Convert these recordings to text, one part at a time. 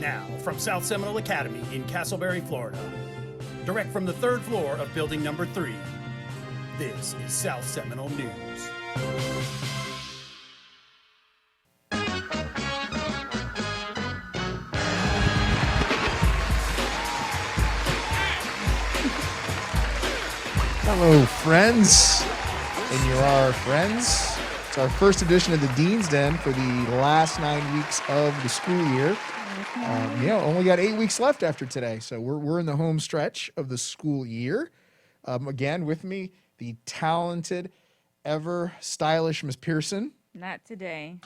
Now, from South Seminole Academy in Castleberry, Florida, direct from the third floor of building number 3, this is South Seminole News. Hello, friends, and you're our friends. It's our first edition of the Dean's Den for the last 9 weeks of the school year. Only got 8 weeks left after today, so we're in the home stretch of the school year. Again, with me, the talented, ever stylish Miss Pearson. Not today.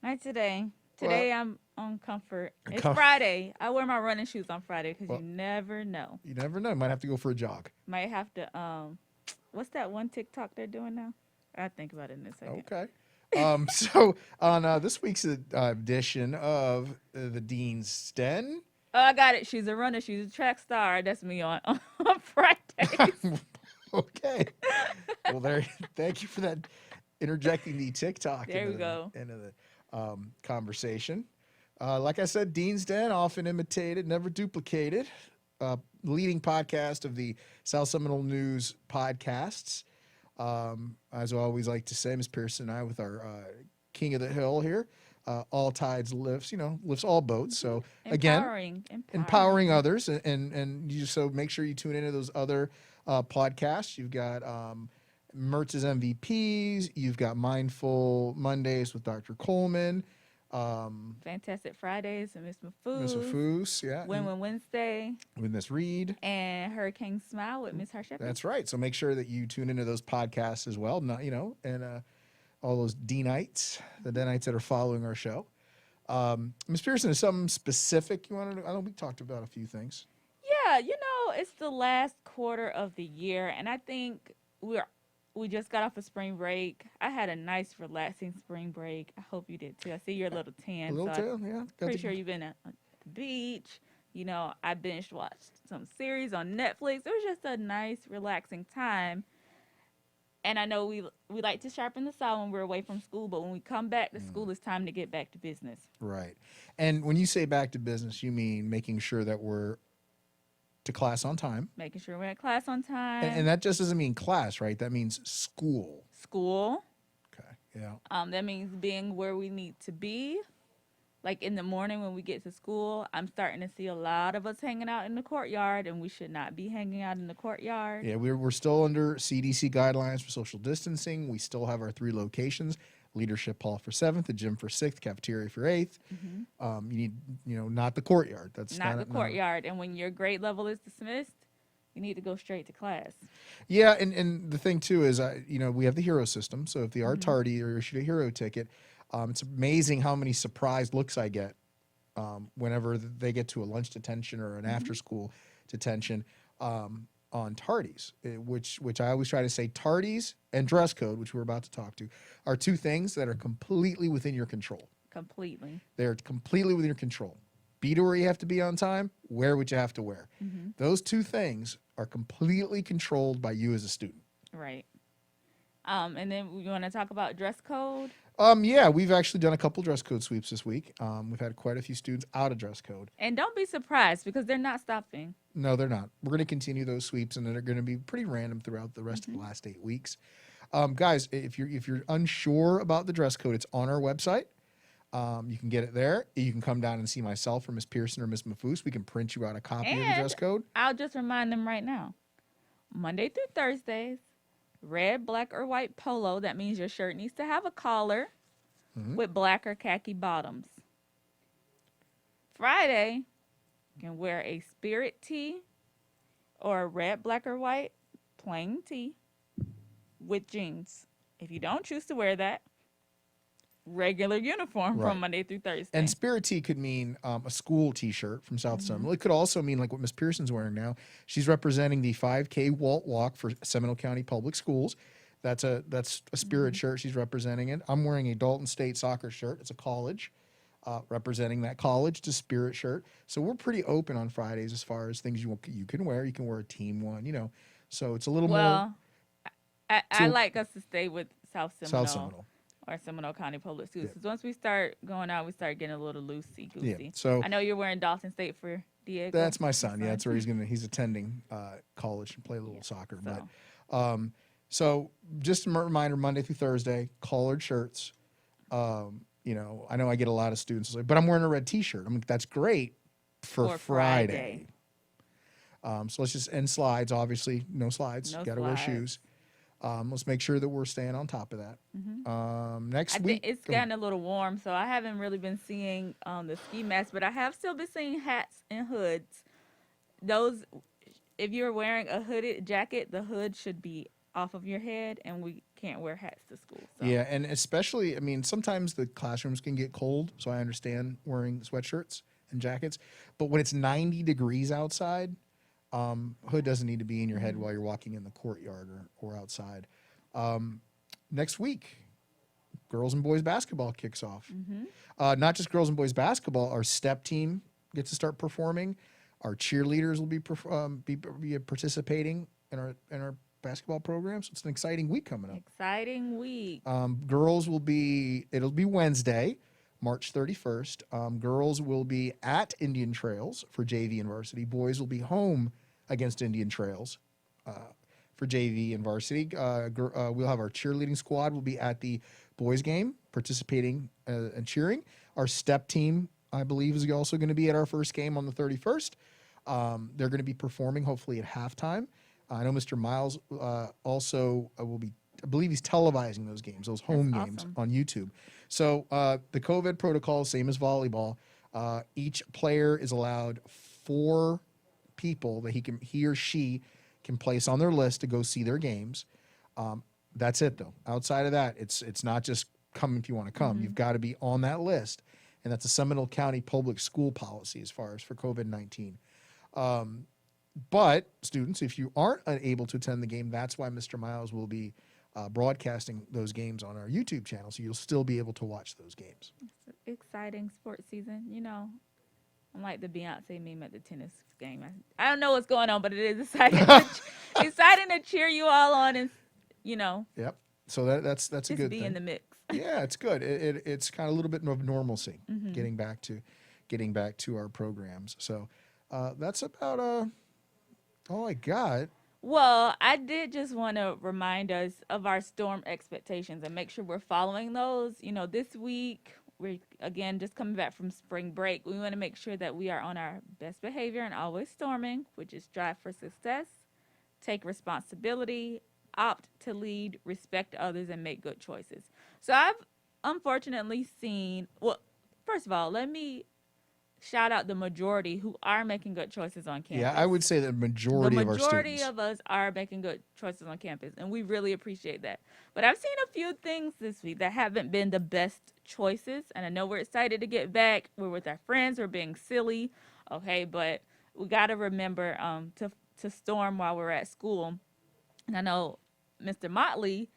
Not today. Today I'm on comfort. It's Comfort. Friday. I wear my running shoes on Friday because you never know. You never know. Might have to go for a jog. Might have to. What's that one TikTok they're doing now? I'll think about it in a second. Okay. So on this week's edition of the Dean's Den. Oh, I got it. She's a runner. She's a track star. That's me on Fridays. Okay. Well, thank you for that, interjecting the TikTok There we into go. the conversation. Like I said, Dean's Den, often imitated, never duplicated. Leading podcast of the South Seminole News podcasts. As I always like to say, Ms. Pearson and I, with our King of the Hill here, all tides lifts all boats. So again, empowering others, and you so make sure you tune into those other podcasts. You've got Mertz's MVPs. You've got Mindful Mondays with Dr. Coleman. Fantastic Fridays and Miss Mafoos. Miss Mafoos, yeah. Win-Win Wednesday. With Miss Reed. And Hurricane Smile with Miss Harshep. That's right. So make sure that you tune into those podcasts as well. And all those D-nights, the D-nights that are following our show. Ms. Pearson, is something specific you wanted to? I know we talked about a few things. Yeah, it's the last quarter of the year, and I think we just got off of spring break. I had a nice, relaxing spring break. I hope you did too. I see you're a little tan. Yeah. Pretty sure you've been at the beach. I binge watched some series on Netflix. It was just a nice, relaxing time. And I know we like to sharpen the saw when we're away from school, but when we come back to school, it's time to get back to business. Right. And when you say back to business, you mean making sure that we're to class on time. Making sure we're at class on time. And that just doesn't mean class, right? That means school. School. Okay, yeah. That means being where we need to be. Like in the morning when we get to school, I'm starting to see a lot of us hanging out in the courtyard, and we should not be hanging out in the courtyard. Yeah, we're still under CDC guidelines for social distancing. We still have our 3 locations: Leadership Hall for 7th, the gym for 6th, cafeteria for 8th. Mm-hmm. You need, not the courtyard. That's not the courtyard. And when your grade level is dismissed, you need to go straight to class. Yeah, and the thing too is, we have the hero system. So if they are tardy or issued a hero ticket, it's amazing how many surprised looks I get whenever they get to a lunch detention or an after-school detention on tardies, which I always try to say tardies and dress code, which we're about to talk to, are 2 things that are completely within your control. Completely. They're completely within your control. Be to where you have to be on time, wear what you have to wear. Mm-hmm. Those 2 things are completely controlled by you as a student. Right. And then we want to talk about dress code. Yeah, we've actually done a couple dress code sweeps this week. We've had quite a few students out of dress code. And don't be surprised because they're not stopping. No, they're not. We're going to continue those sweeps, and they're going to be pretty random throughout the rest of the last 8 weeks. Guys, if you're unsure about the dress code, it's on our website. You can get it there. You can come down and see myself or Miss Pearson or Miss Mafoos. We can print you out a copy of the dress code. I'll just remind them right now. Monday through Thursdays, red, black, or white polo. That means your shirt needs to have a collar with black or khaki bottoms. Friday, you can wear a spirit tee or a red, black, or white plain tee with jeans. If you don't choose to wear that, regular uniform from Monday through Thursday. And spirit tee could mean a school T-shirt from South Seminole. It could also mean like what Miss Pearson's wearing now. She's representing the 5K Walt Walk for Seminole County Public Schools. That's a spirit shirt. She's representing it. I'm wearing a Dalton State soccer shirt. It's a college, representing that college. It's a spirit shirt. So we're pretty open on Fridays as far as things you can wear. You can wear a team one, So it's a little more. I like us to stay with South Seminole. or Seminole County Public Schools. Yep. Because once we start going out, we start getting a little loosey goosey. Yeah. So I know you're wearing Dawson State for Diego. that's my son. Yeah, that's where he's attending college and play a little soccer. But so just a reminder: Monday through Thursday, collared shirts. You know, I know I get a lot of students say, but I'm wearing a red T-shirt. I mean, that's great for Friday. So let's just end slides. Obviously, no slides. No Got to wear slides. shoes. Let's make sure that we're staying on top of that. Next I week, think it's gotten a little warm, so I haven't really been seeing the ski masks, but I have still been seeing hats and hoods. Those, if you're wearing a hooded jacket, the hood should be off of your head, and we can't wear hats to school. So. Yeah, and especially, I mean, sometimes the classrooms can get cold, so I understand wearing sweatshirts and jackets. But when it's 90 degrees outside, hood doesn't need to be in your head while you're walking in the courtyard or outside. Next week, girls and boys basketball kicks off. Not just girls and boys basketball, our step team gets to start performing. Our cheerleaders will be participating in our basketball program. So it's an exciting week coming up. Exciting week. Girls it'll be Wednesday, March 31st. Girls will be at Indian Trails for JV and varsity. Boys will be home against Indian Trails for JV and varsity. We'll have our cheerleading squad will be at the boys game participating and cheering. Our step team, I believe, is also going to be at our first game on the 31st. They're going to be performing hopefully at halftime. I know Mr. Miles also will be, I believe he's televising those games, those home games awesome. on YouTube. So the COVID protocol, same as volleyball. Each player is allowed 4 people that he or she can place on their list to go see their games. That's it, though. Outside of that, it's not just come if you want to come. You've got to be on that list, and that's a Seminole County public school policy as far as for COVID-19. But students, if you aren't able to attend the game, that's why Mr. Miles will be broadcasting those games on our YouTube channel, so you'll still be able to watch those games. It's an exciting sports season. You know, I'm like the Beyonce meme at the tennis game. I don't know what's going on, but it is exciting. Exciting to cheer you all on, and you know. Yep. So that's a just good be thing. in the mix. Yeah, it's good. It's kind of a little bit of normalcy, getting back to our programs. So that's about all I got. Well, I did just want to remind us of our storm expectations and make sure we're following those. You know, this week, we're, again, just coming back from spring break. We want to make sure that we are on our best behavior and always storming, which is strive for success, take responsibility, opt to lead, respect others, and make good choices. So I've unfortunately seen, well, first of all, let me shout out the majority who are making good choices on campus. Yeah, I would say the majority of our students. The majority of us are making good choices on campus, and we really appreciate that. But I've seen a few things this week that haven't been the best choices, and I know we're excited to get back. We're with our friends. We're being silly, okay? But we got to remember to storm while we're at school. And I know Mr. Motley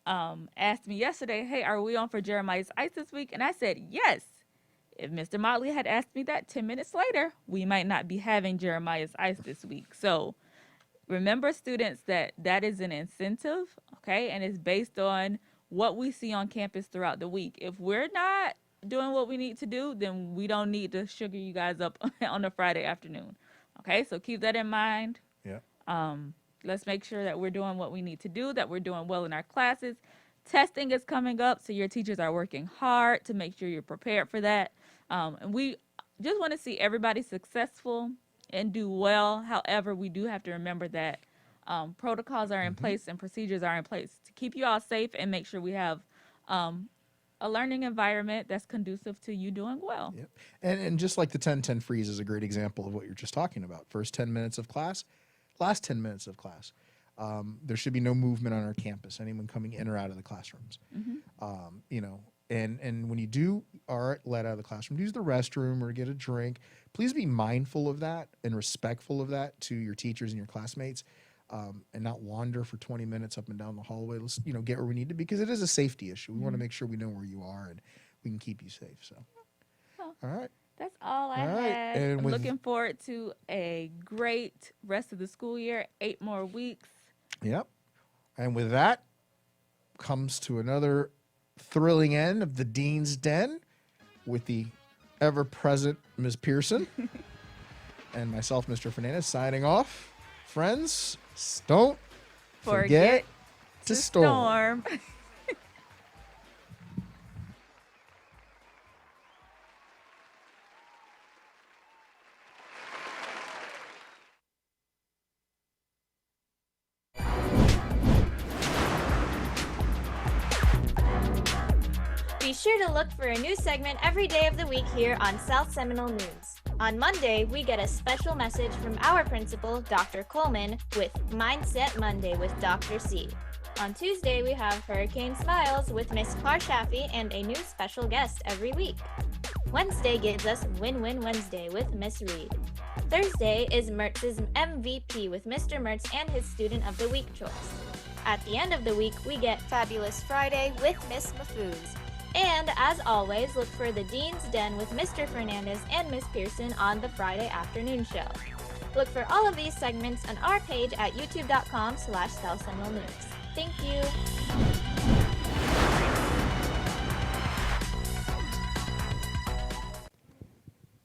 asked me yesterday, hey, are we on for Jeremiah's Ice this week? And I said, yes. If Mr. Motley had asked me that 10 minutes later, we might not be having Jeremiah's Ice this week. So remember, students, that is an incentive, okay? And it's based on what we see on campus throughout the week. If we're not doing what we need to do, then we don't need to sugar you guys up on a Friday afternoon, okay? So keep that in mind. Yeah. Let's make sure that we're doing what we need to do, that we're doing well in our classes. Testing is coming up, so your teachers are working hard to make sure you're prepared for that. And we just want to see everybody successful and do well. However, we do have to remember that protocols are in place and procedures are in place to keep you all safe and make sure we have a learning environment that's conducive to you doing well. Yep. And just like the 10-10 freeze is a great example of what you're just talking about. First 10 minutes of class, last 10 minutes of class. There should be no movement on our campus, anyone coming in or out of the classrooms. You know, and when you are let out of the classroom, use the restroom or get a drink, please be mindful of that and respectful of that to your teachers and your classmates, and not wander for 20 minutes up and down the hallway. Let's, you know, get where we need to, because it is a safety issue. We want to make sure we know where you are and we can keep you safe. So, Well, all right. that's all I All right, had. and I'm with- looking forward to a great rest of the school year, 8 more weeks. Yep. And with that comes to another thrilling end of the Dean's Den with the ever-present Ms. Pearson and myself, Mr. Fernandez, signing off. Friends, don't forget to storm. Be sure to look for a new segment every day of the week here on South Seminole News. On Monday, we get a special message from our principal, Dr. Coleman, with Mindset Monday with Dr. C. On Tuesday, we have Hurricane Smiles with Miss Carshaffy and a new special guest every week. Wednesday gives us Win-Win Wednesday with Miss Reed. Thursday is Mertz's MVP with Mr. Mertz and his Student of the Week choice. At the end of the week, we get Fabulous Friday with Miss Mafouz. And as always, look for the Dean's Den with Mr. Fernandez and Miss Pearson on the Friday afternoon show. Look for all of these segments on our page at youtube.com/South Seminole News. Thank you.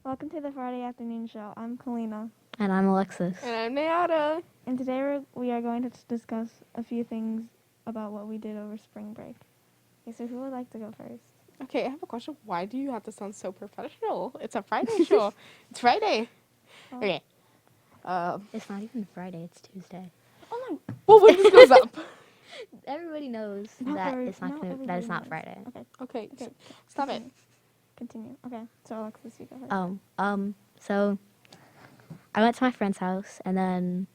Welcome to the Friday afternoon show. I'm Kalina, And I'm Alexis. And I'm Nayada. and today we are going to discuss a few things about what we did over spring break. Okay, so who would like to go first? Okay, I have a question. Why do you have to sound so professional? It's a Friday show. It's Friday. Oh. Okay. It's not even Friday, it's Tuesday. Oh Well, when this goes up. Everybody knows Not that every- it's not, not that it's everybody not knows. Friday. Okay, Okay, okay. stop it. Continue. Okay, so Alexis, you go first. So I went to my friend's house, and then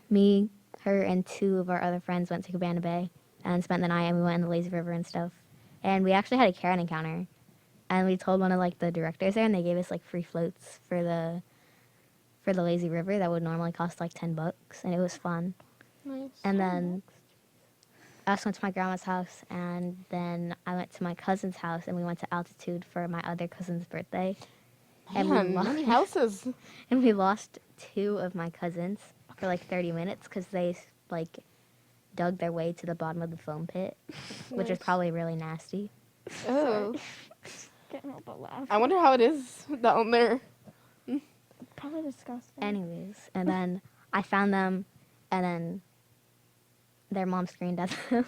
me, her, and two of our other friends went to Cabana Bay and spent the night, and we went in the lazy river and stuff. And we actually had a Karen encounter, and we told one of like the directors there, and they gave us like free floats for the lazy river that would normally cost like $10, and it was fun. Nice. And then I also went to my grandma's house, and then I went to my cousin's house, and we went to Altitude for my other cousin's birthday. And Man, many houses. and we lost two of my cousins for like 30 minutes because they like dug their way to the bottom of the foam pit, which is Nice. probably really nasty. Oh. Getting all but laugh. I wonder how it is down there. Probably disgusting. Anyways, and then I found them, and then their mom screamed at them.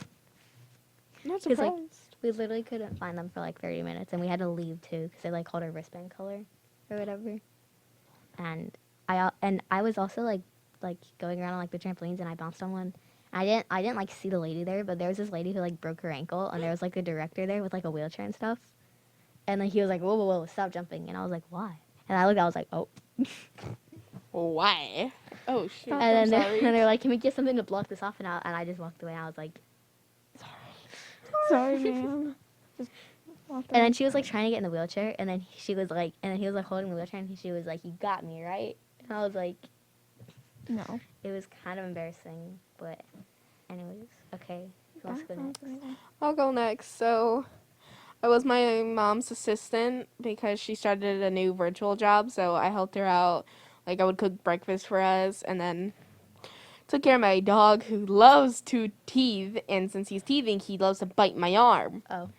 Not 'Cause, like, surprised. We literally couldn't find them for like 30 minutes, and we had to leave too because they like called our wristband color or whatever. And I was also like going around on like the trampolines, and I bounced on one. I didn't like see the lady there, but there was this lady who like broke her ankle, and there was like the director there with like a wheelchair and stuff. And then he was like, whoa, stop jumping. And I was like, why? And I looked, I was like, oh. Why? Oh, shoot. And then I'm sorry. they're like, can we get something to block this off? And I just walked away, and I was like, Sorry, ma'am. Just walked and away. then she was like trying to get in the wheelchair, and then he was like holding the wheelchair, and she was like, you got me, right? And I was like, No. it was kind of embarrassing, but anyways, okay. Who wants to go next? I'll go next. So, I was my mom's assistant because she started a new virtual job, so I helped her out. Like, I would cook breakfast for us, and then took care of my dog who loves to teeth, and since he's teething, he loves to bite my arm. Oh.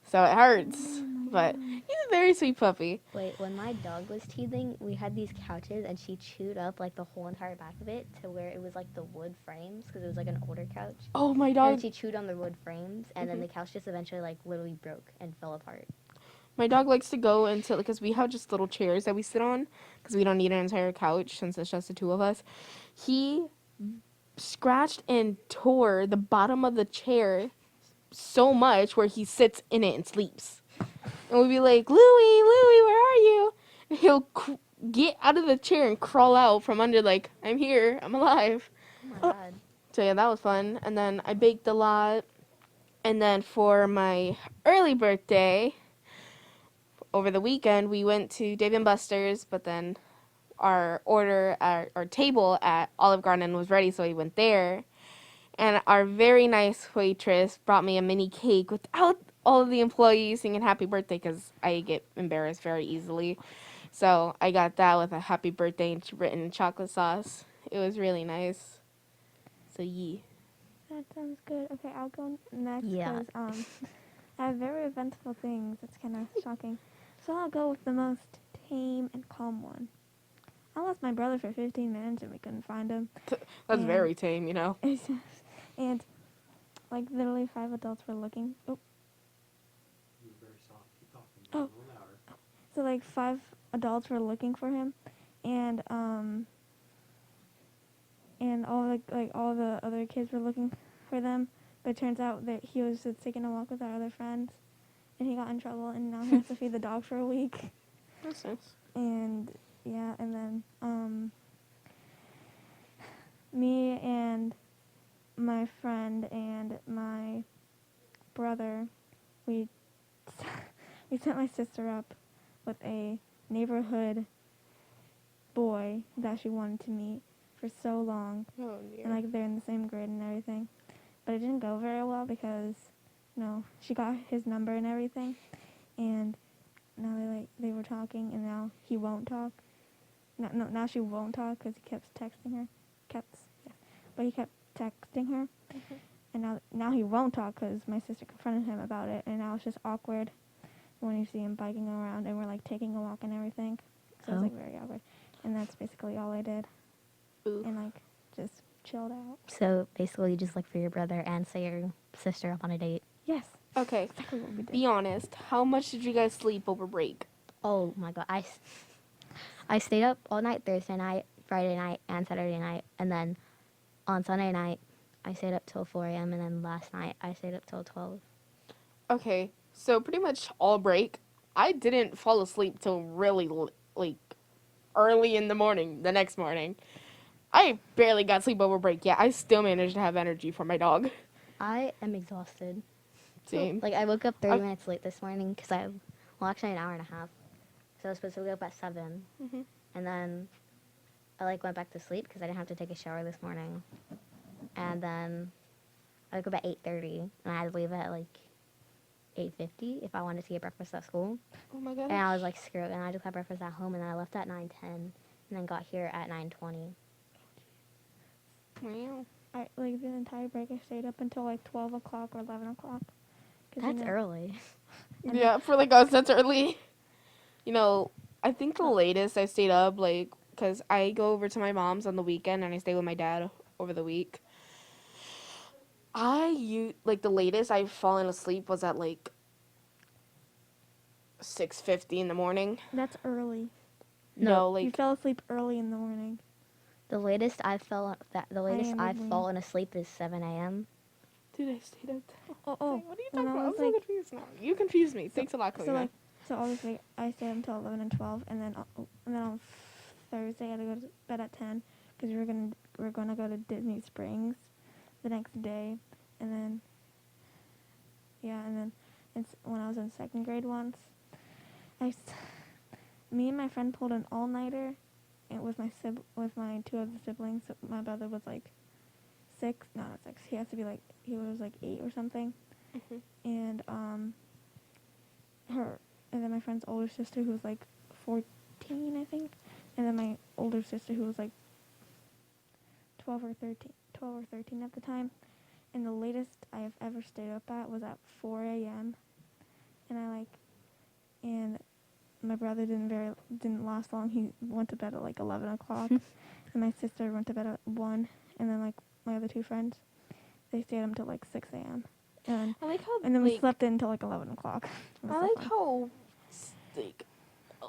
So it hurts, but he's a very sweet puppy. Wait, when my dog was teething, we had these couches, and she chewed up like the whole entire back of it to where it was like the wood frames because it was like an older couch. Oh, my And dog. then she chewed on the wood frames, and then the couch just eventually like literally broke and fell apart. My dog likes to go into, because we have just little chairs that we sit on, because we don't need an entire couch since it's just the two of us. He scratched and tore the bottom of the chair so much where he sits in it and sleeps. And we'd be like, Louie, where are you? And he'll get out of the chair and crawl out from under like, I'm here, I'm alive. Oh my god. So yeah, that was fun. And then I baked a lot. And then for my early birthday, over the weekend, we went to Dave & Buster's, but then our table at Olive Garden was ready, so we went there. And our very nice waitress brought me a mini cake without all of the employees singing happy birthday because I get embarrassed very easily. So I got that with a happy birthday written in chocolate sauce. It was really nice. So yeah. That sounds good. Okay, I'll go next. Yeah. 'Cause, have very eventful things. It's kind of shocking. So I'll go with the most tame and calm one. I lost my brother for 15 minutes and we couldn't find him. That's And- very tame, you know. And like literally 5 adults were looking. Oh, You're very soft. Keep talking. Oh. A little louder. so like 5 adults were looking for him, and all the other kids were looking for them. But it turns out that he was just taking a walk with our other friends, and he got in trouble, and now he has to feed the dog for a week. That's nice. And yeah, and then me and my friend and my brother, we we set my sister up with a neighborhood boy that she wanted to meet for so long, Oh dear. and like they're in the same grade and everything, but it didn't go very well because she got his number and everything, and now they were talking, and now he won't talk. Now she won't talk because he kept texting her, but he kept texting her, and now he won't talk because my sister confronted him about it, and now it's just awkward when you see him biking around, and we're like taking a walk and everything, so it's like very awkward, and that's basically all I did, Ooh. and like just chilled out. So basically, you just look for your brother and set your sister up on a date. Yes, Okay. exactly what we did. Be honest. How much did you guys sleep over break? Oh my god, I stayed up all night Thursday night, Friday night, and Saturday night, and then on Sunday night I stayed up till 4 a.m. and then last night I stayed up till 12. Okay. So pretty much all break, I didn't fall asleep till really like early in the morning. The next morning, I barely got sleep over break. Yeah, I still managed to have energy for my dog. I am exhausted. Same. Like I woke up 30 I've- minutes late this morning because actually an hour and a half. So I was supposed to wake up at 7, and then I went back to sleep because I didn't have to take a shower this morning, and then I woke up at 8:30, and I had to leave at 8:50 if I wanted to get breakfast at school. Oh my god. And I was like, screw it, and I just had breakfast at home, and then I left at 9:10, and then got here at 9:20. Wow. I the entire break I stayed up until 12 o'clock or 11 o'clock. That's early. Yeah, for us, that's early. I think the latest I stayed up, because I go over to my mom's on the weekend and I stay with my dad over the week. The latest I've fallen asleep was at 6:50 in the morning. That's early. No, You fell asleep early in the morning. The latest I've midway. fallen asleep is 7 a.m. dude, I stayed up. Oh. What are you when talking I about? I'm was, so confused now. You confused me. Thanks a lot, So Kalina. so obviously I stayed until 11 and 12, and then on Thursday I had to go to bed at 10 because we're gonna go to Disney Springs the next day, and then it's when I was in second grade once, me and my friend pulled an all-nighter, and with my 2 other siblings. So my brother was 6, no, not 6. He has to be he was 8 or something, and and then my friend's older sister who was 14, I think, and then my older sister who was 12 or 13 at the time, and the latest I have ever stayed up at was at 4 a.m. and and my brother didn't last long. He went to bed at 11 o'clock, and my sister went to bed at 1, and then my other 2 friends, they stayed up until 6 a.m. And I like how then we slept in until 11 o'clock. It was I so like fun. how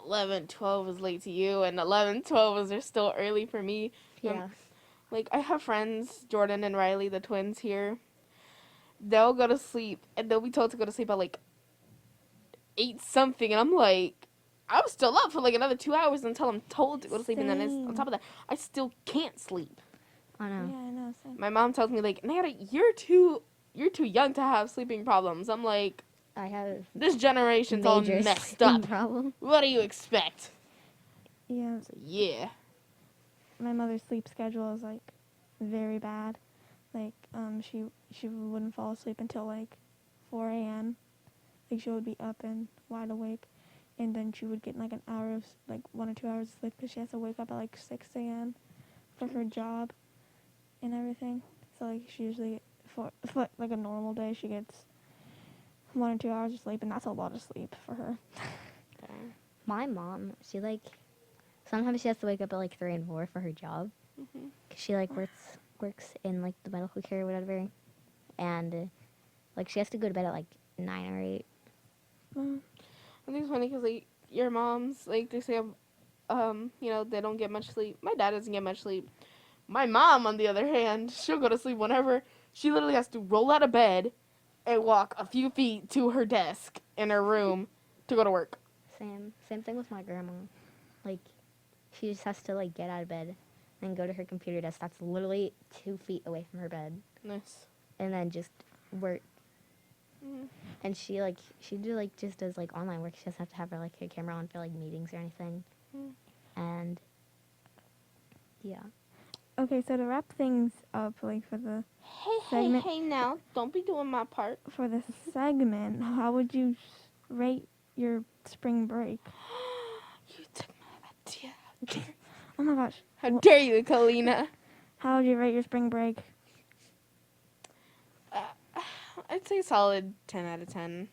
11, 12 is late to you, and 11, 12 is still early for me. Yeah. I have friends, Jordan and Riley, the twins here. They'll go to sleep, and they'll be told to go to sleep at 8 something, and I'm I was still up for another 2 hours until I'm told to go to sleep, and then on Same. top of that, I still can't sleep. I know. Yeah, I know. Same. My mom tells me Nada, you're too young to have sleeping problems. I'm I have this generation's all major messed sleeping up. problem. What do you expect? Yeah, So, yeah. my mother's sleep schedule is very bad. She wouldn't fall asleep until 4 a.m. She would be up and wide awake, and then she would get an hour of 1 or 2 hours of sleep because she has to wake up at 6 a.m. for her job and everything. So she usually for a normal day she gets 1 or 2 hours of sleep, and that's a lot of sleep for her. Okay. My mom, she like sometimes she has to wake up at like 3 and 4 for her job. Mm-hmm. 'Cause she like works in like the medical care or whatever, and like she has to go to bed at like 9 or 8. I think it's funny because like your moms, like they say, you know, they don't get much sleep. My dad doesn't get much sleep. My mom, on the other hand, she'll go to sleep whenever. She literally has to roll out of bed and walk a few feet to her desk in her room to go to work. Same thing with my grandma. Like she just has to like get out of bed and go to her computer desk that's literally 2 feet away from her bed, Nice. and then just work. Mm-hmm. And she just does like online work. She doesn't have to have her camera on for like meetings or anything. Mm. And yeah. Okay, so to wrap things up, like for the Hey, now, don't be doing my part. segment, how would you rate your spring break? You took my idea. Oh my gosh, How dare you, Kalina? how would you rate your spring break? I'd say solid 10 out of 10.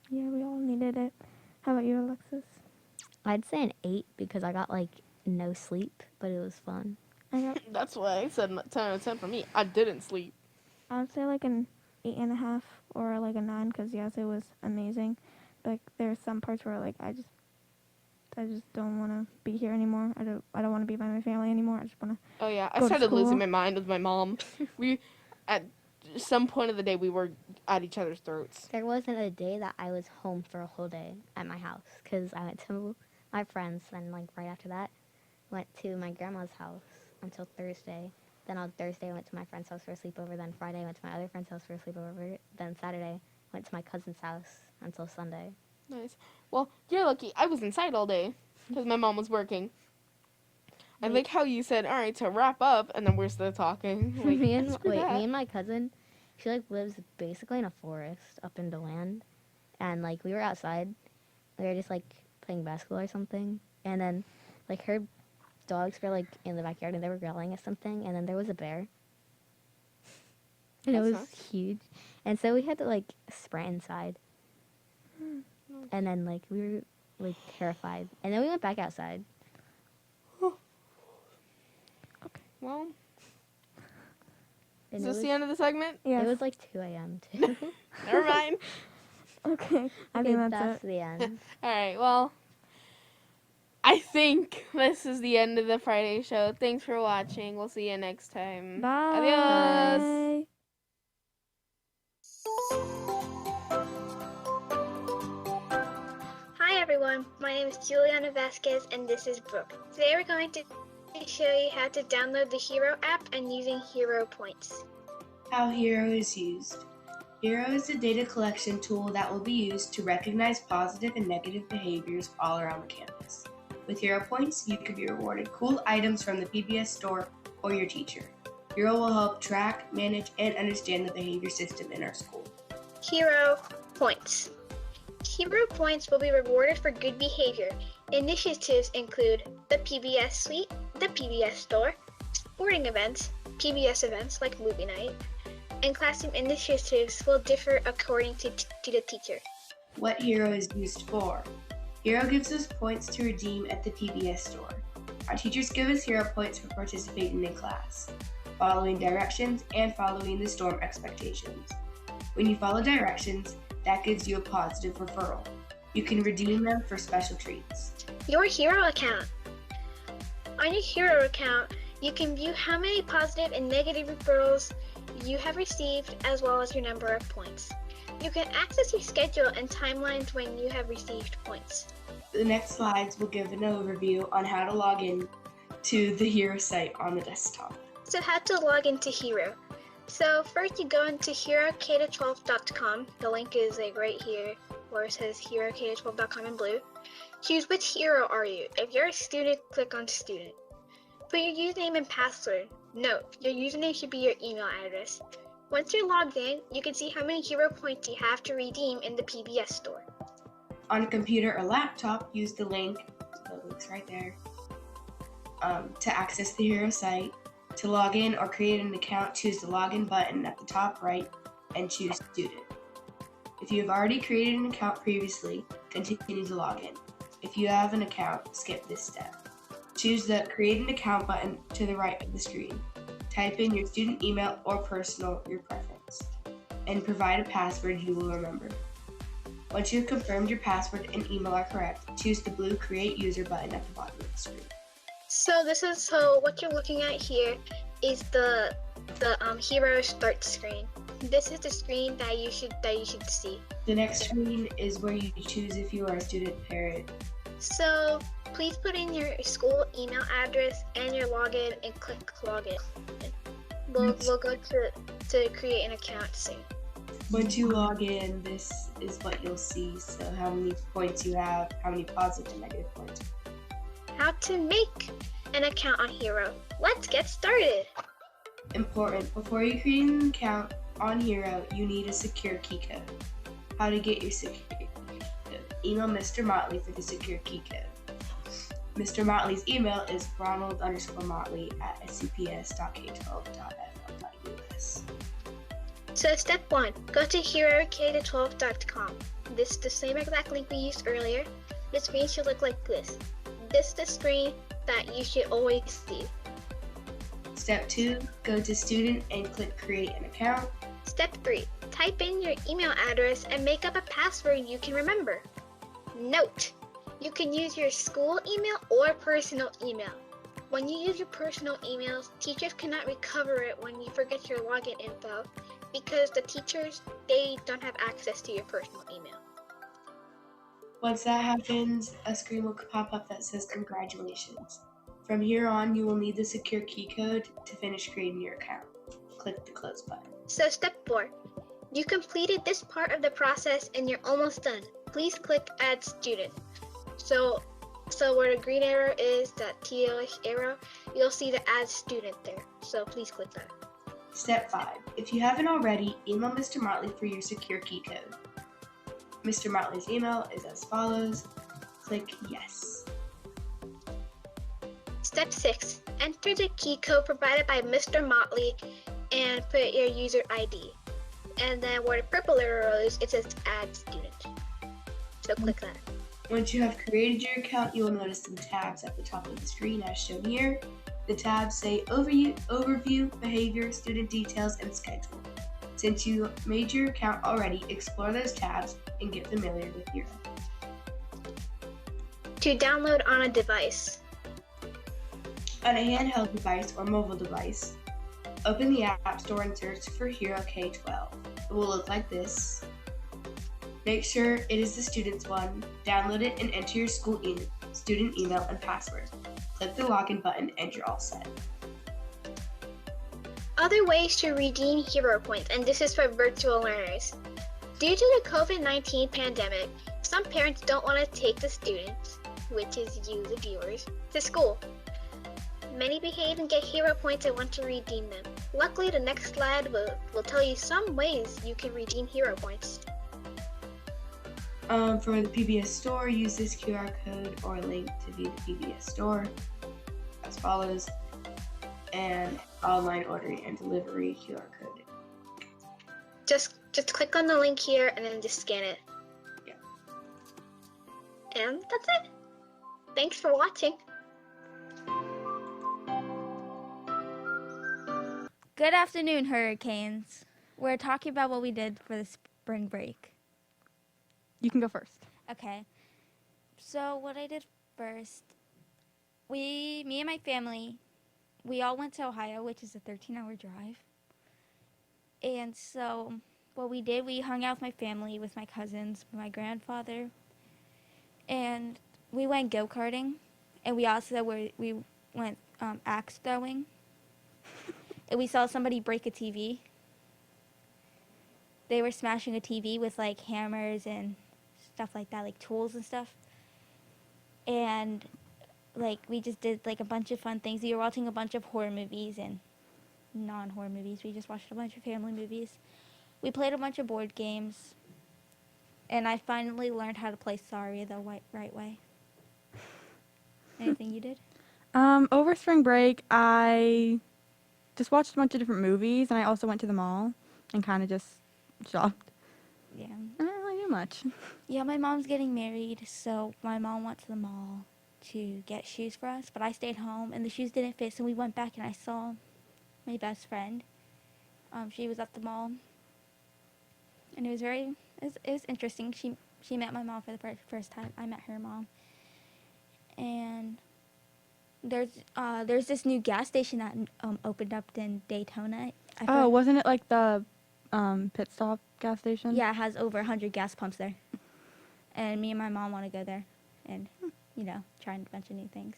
Yeah, we all needed it. How about you, Alexis? I'd say an 8 because I got like no sleep, but it was fun. I got, That's why I said 10 out of 10 for me. I didn't sleep. I would say like an 8.5 or like a 9 because yes, it was amazing. But like, there's some parts where like I just don't want to be here anymore. I don't want to be by my family anymore. I just want to. Oh, yeah. I Go to started losing school. my mind with my mom. At some point of the day, we were at each other's throats. There wasn't a day that I was home for a whole day at my house because I went to my friends, and like right after that, went to my grandma's house until Thursday. Then on Thursday, I went to my friend's house for a sleepover. Then Friday, I went to my other friend's house for a sleepover. Then Saturday, went to my cousin's house until Sunday. Nice. Well, you're lucky. I was inside all day because my mom was working. I like how you said, all right, to wrap up, and then we're still talking. Like, me and screw that. me and my cousin, she like lives basically in a forest up in DeLand, and like we were outside, we were just like playing basketball or something, and then like her dogs were like in the backyard and they were growling at something, and then there was a bear, and it That's was nice. huge, and so we had to like sprint inside, and then like we were like terrified, and then we went back outside. Well, And is it this was, the end of the segment? Yes. it was like 2 a.m. too. Never mind. Okay. I Okay, think that's it. the end. All right, well, I think this is the end of the Friday show. Thanks for watching. We'll see you next time. Bye. Adios. Hi everyone, my name is Juliana Vasquez and this is Brooke. Today we're going to show you how to download the Hero app and using Hero points. How Hero is used. Hero is a data collection tool that will be used to recognize positive and negative behaviors all around the campus. With Hero points, you can be rewarded cool items from the PBS store or your teacher. Hero will help track, manage, and understand the behavior system in our school. Hero points. Hero points will be rewarded for good behavior. Initiatives include the PBS Suite, the PBS Store, sporting events, PBS events like movie night, and classroom initiatives will differ according to the teacher. What Hero is used for. Hero gives us points to redeem at the PBS store. Our teachers give us Hero points for participating in class, following directions, and following the storm expectations. When you follow directions, that gives you a positive referral. You can redeem them for special treats. Your Hero account. On your Hero account, you can view how many positive and negative referrals you have received as well as your number of points. You can access your schedule and timelines when you have received points. The next slides will give an overview on how to log in to the Hero site on the desktop. So how to log into Hero. So first you go into HeroK12.com. The link is like right here where it says HeroK12.com in blue. Choose which hero are you. If you're a student, click on student. Put your username and password. Note, your username should be your email address. Once you're logged in, you can see how many Hero points you have to redeem in the PBS store. On a computer or laptop, use the link's right there, to access the Hero site. To log in or create an account, choose the login button at the top right and choose student. If you have already created an account previously, continue to log in. If you have an account, skip this step. Choose the Create an Account button to the right of the screen. Type in your student email or personal, your preference, and provide a password you will remember. Once you have confirmed your password and email are correct, choose the blue Create User button at the bottom of the screen. So what you're looking at here is the Hero Start screen. This is the screen that you should see. The next screen is where you choose if you are a student parent. So please put in your school email address and your login and click login. We'll go to create an account soon. Once you log in, this is what you'll see. So how many points you have, how many positive and negative points. How to make an account on Hero. Let's get started. Important, before you create an account on Hero, you need a secure key code. How to get your secure key code. Email Mr. Motley for the secure key code. Mr. Motley's email is ronald_motley@cps.k12.fl.us. So step 1, go to HeroK12.com. This is the same exact link we used earlier. The screen should look like this. This is the screen that you should always see. Step 2, go to Student and click Create an Account. Step 3, type in your email address and make up a password you can remember. Note, you can use your school email or personal email. When you use your personal emails, teachers cannot recover it when you forget your login info because the teachers, they don't have access to your personal email. Once that happens, a screen will pop up that says congratulations. From here on, you will need the secure key code to finish creating your account. Click the close button. So step 4, you completed this part of the process and you're almost done. Please click Add Student. So where the green arrow is, that tealish arrow, you'll see the Add Student there. So please click that. Step 5, if you haven't already, email Mr. Motley for your secure key code. Mr. Motley's email is as follows. Click Yes. Step 6, enter the key code provided by Mr. Motley and put your user ID. And then where the purple arrow is, it says Add Student. So click that. Once you have created your account, you will notice some tabs at the top of the screen as shown here. The tabs say Overview, Behavior, Student Details, and Schedule. Since you made your account already, explore those tabs and get familiar with Hero. To download on a device. On a handheld device or mobile device, open the App Store and search for Hero K12. It will look like this. Make sure it is the student's one, download it and enter your school student email and password. Click the login button and you're all set. Other ways to redeem Hero points, and this is for virtual learners. Due to the COVID-19 pandemic, some parents don't want to take the students, which is you, the viewers, to school. Many behave and get Hero points and want to redeem them. Luckily, the next slide will tell you some ways you can redeem Hero points. For the PBS store, use this QR code or link to view the PBS store as follows, and online ordering and delivery QR code. Just click on the link here and then just scan it. Yeah. And that's it. Thanks for watching. Good afternoon, Hurricanes. We're talking about what we did for the spring break. You can go first. Okay. So what I did first, me and my family, we all went to Ohio, which is a 13-hour drive. And so what we did, we hung out with my family, with my cousins, my grandfather, and we went go-karting. And we also we went axe throwing. And we saw somebody break a TV. They were smashing a TV with like hammers and stuff like that, like tools and stuff. And like we just did like a bunch of fun things. We were watching a bunch of horror movies and non-horror movies. We just watched a bunch of family movies. We played a bunch of board games. And I finally learned how to play Sorry the right way. Anything you did? Over spring break, I just watched a bunch of different movies, and I also went to the mall and kind of just shopped. Yeah. too much. Yeah, my mom's getting married, so my mom went to the mall to get shoes for us, but I stayed home and the shoes didn't fit, so we went back and I saw my best friend. She was at the mall, and it was interesting. She met my mom for the first time. I met her mom, and there's this new gas station that opened up in Daytona. Wasn't it like the pit stop gas station? Yeah, it has over 100 gas pumps there. And me and my mom want to go there and, try a bunch of new things.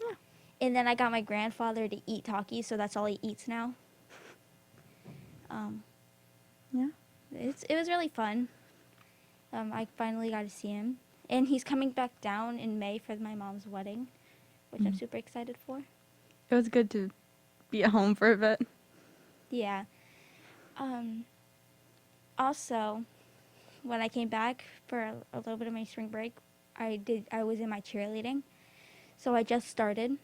Yeah. And then I got my grandfather to eat Takis, so that's all he eats now. Yeah. It was really fun. I finally got to see him. And he's coming back down in May for my mom's wedding, which I'm super excited for. It was good to be at home for a bit. Yeah. Also, when I came back for a little bit of my spring break, I was in my cheerleading. So I just started,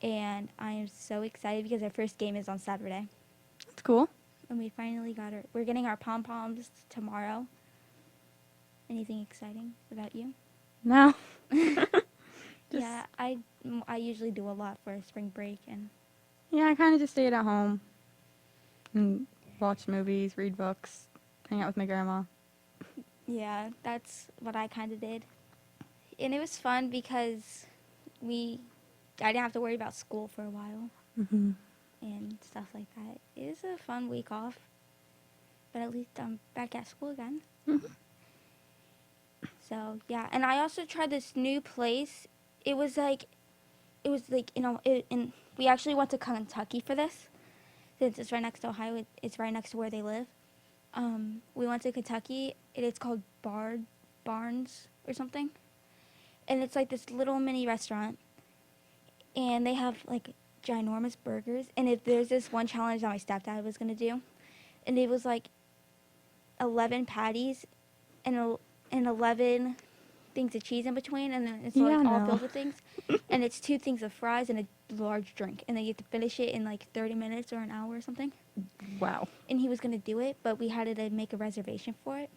and I am so excited because our first game is on Saturday. That's cool. And we finally we're getting our pom-poms tomorrow. Anything exciting about you? No. Yeah, I usually do a lot for spring break, and Yeah, I kind of just stayed at home and watched movies, read books, hang out with my grandma. yeah, that's what I kind of did. And it was fun because I didn't have to worry about school for a while Mm-hmm. and stuff like that. It was a fun week off, but at least I'm back at school again. Mhm. So yeah, and I also tried this new place. It was like, and we actually went to Kentucky for this, since it's right next to Ohio. It's right next to where they live. We went to Kentucky, and it's called Barnes or something, and it's like this little mini restaurant, and they have like ginormous burgers. And if there's this one challenge that my stepdad was gonna do, and it was like 11 patties and 11 things of cheese in between, and then it's Yeah, all no. filled with things. And it's 2 things of fries and a large drink, and then you have to finish it in like 30 minutes or an hour or something. Wow. And he was gonna do it, but we had to make a reservation for it,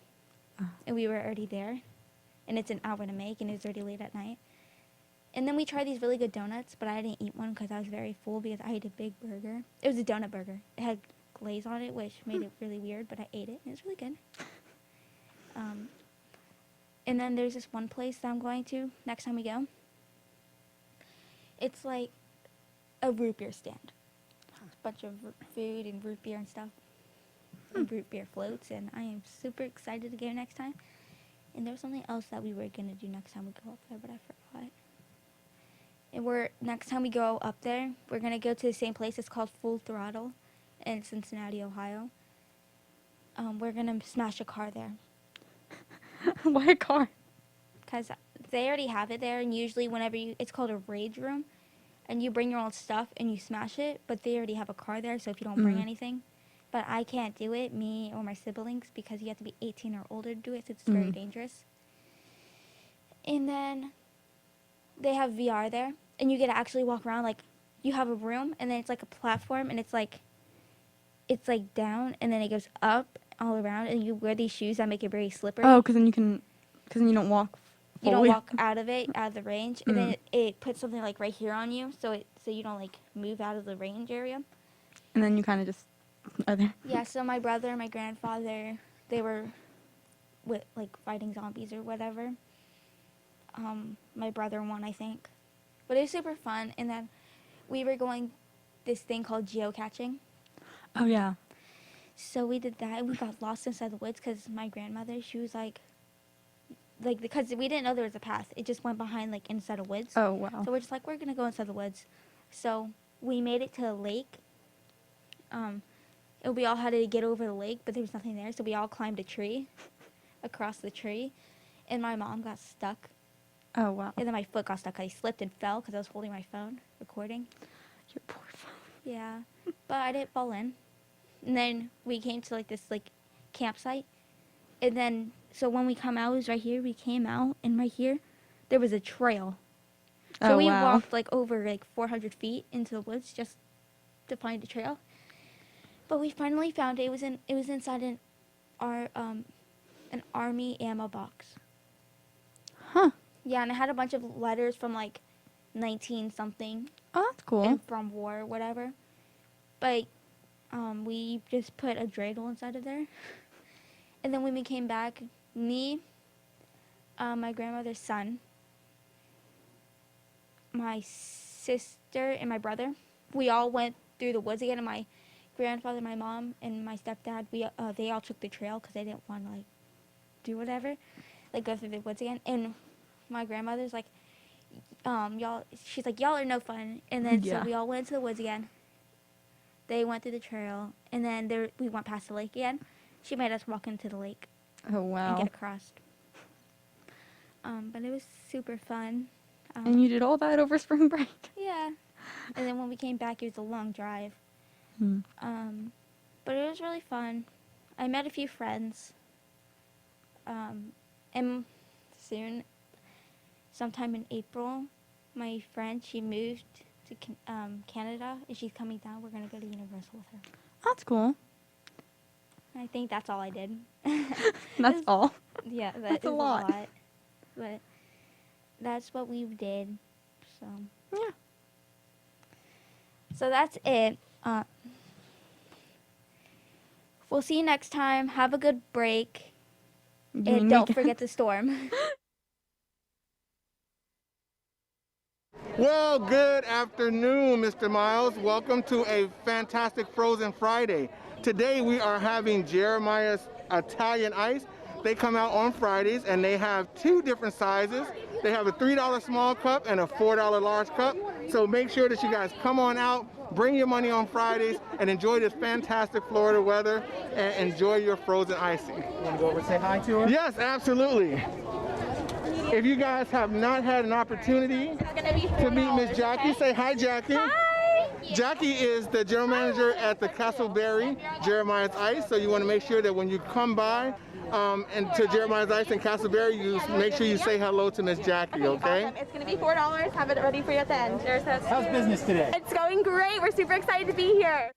Oh. and we were already there, and it's an hour to make, and it's already late at night. And then we tried these really good donuts, but I didn't eat one because I was very full because I ate a big burger. It was a donut burger. It had glaze on it, which made it really weird, but I ate it, and it was really good. And then there's this one place that I'm going to next time we go. It's like a root beer stand. It's a bunch of food and root beer and stuff. And root beer floats, and I am super excited to go next time. And there was something else that we were going to do next time we go up there, but I forgot. And next time we go up there, we're going to go to the same place. It's called Full Throttle in Cincinnati, Ohio. We're going to smash a car there. Why a car? Because they already have it there, and usually it's called a rage room, and you bring your own stuff and you smash it, but they already have a car there, so if you don't bring anything. But I can't do it, me or my siblings, because you have to be 18 or older to do it, so it's very dangerous. And then they have VR there, and you get to actually walk around, like, you have a room, and then it's like a platform, and it's like down, and then it goes up all around, and you wear these shoes that make it very slippery. Oh, because then you don't walk You don't fully. walk out of the range, and then it puts something like right here on you, so you don't like move out of the range area. And then you kind of just are there. Yeah, so my brother and my grandfather, they were like fighting zombies or whatever. My brother won, I think, but it was super fun. And then we were going this thing called geocaching. Oh, yeah. So we did that, and we got lost inside the woods because my grandmother, she was like, because we didn't know there was a path. It just went behind, like, inside of woods. Oh, wow. So we're just like, we're going to go inside the woods. So we made it to a lake. And we all had to get over the lake, but there was nothing there. So we all climbed a tree, across the tree. And my mom got stuck. Oh, wow. And then my foot got stuck. I slipped and fell because I was holding my phone, recording. Your poor phone. Yeah. But I didn't fall in. And then we came to, like, this, like, campsite. And then, so when we come out, it was right here. We came out, and right here, there was a trail. So we walked, like, over, like, 400 feet into the woods just to find a trail. But we finally found it. It was inside our an army ammo box. Huh. Yeah, and it had a bunch of letters from like 19 something Oh, that's cool. and from war or whatever. But we just put a dreidel inside of there. And then when we came back, me, my grandmother's son, my sister, and my brother, we all went through the woods again. And my grandfather, my mom, and my stepdad, they all took the trail because they didn't want to like do whatever, like go through the woods again. And my grandmother's like, she's like, y'all are no fun. And then Yeah. so we all went to the woods again. They went through the trail, and then we went past the lake again. She made us walk into the lake Oh, and wow. get across. But it was super fun. And you did all that over spring break? Yeah. And then when we came back, it was a long drive. Hmm. But it was really fun. I met a few friends. And soon, sometime in April, my friend, she moved to Canada, and she's coming down. We're going to go to Universal with her. That's cool. I think that's all I did. That's all. Yeah, That's a is lot. But that's what we did. So Yeah. So that's it. We'll see you next time. Have a good break. You And mean don't weekend? forget the storm. Well, good afternoon, Mr. Miles. Welcome to a fantastic Frozen Friday. Today we are having Jeremiah's Italian Ice. They come out on Fridays and they have two different sizes. They have a $3 small cup and a $4 large cup. So make sure that you guys come on out, bring your money on Fridays, and enjoy this fantastic Florida weather and enjoy your frozen icing. You want to go over and say hi to her? Yes, absolutely. If you guys have not had an opportunity to meet Miss Jackie, say hi, Jackie. Hi. Jackie is the general manager at the Castleberry Jeremiah's Ice, so you want to make sure that when you come by and to Jeremiah's Ice in Castleberry, you make sure you say hello to Miss Jackie, okay? Awesome. It's going to be $4. Have it ready for you at the end. How's business today? It's going great. We're super excited to be here.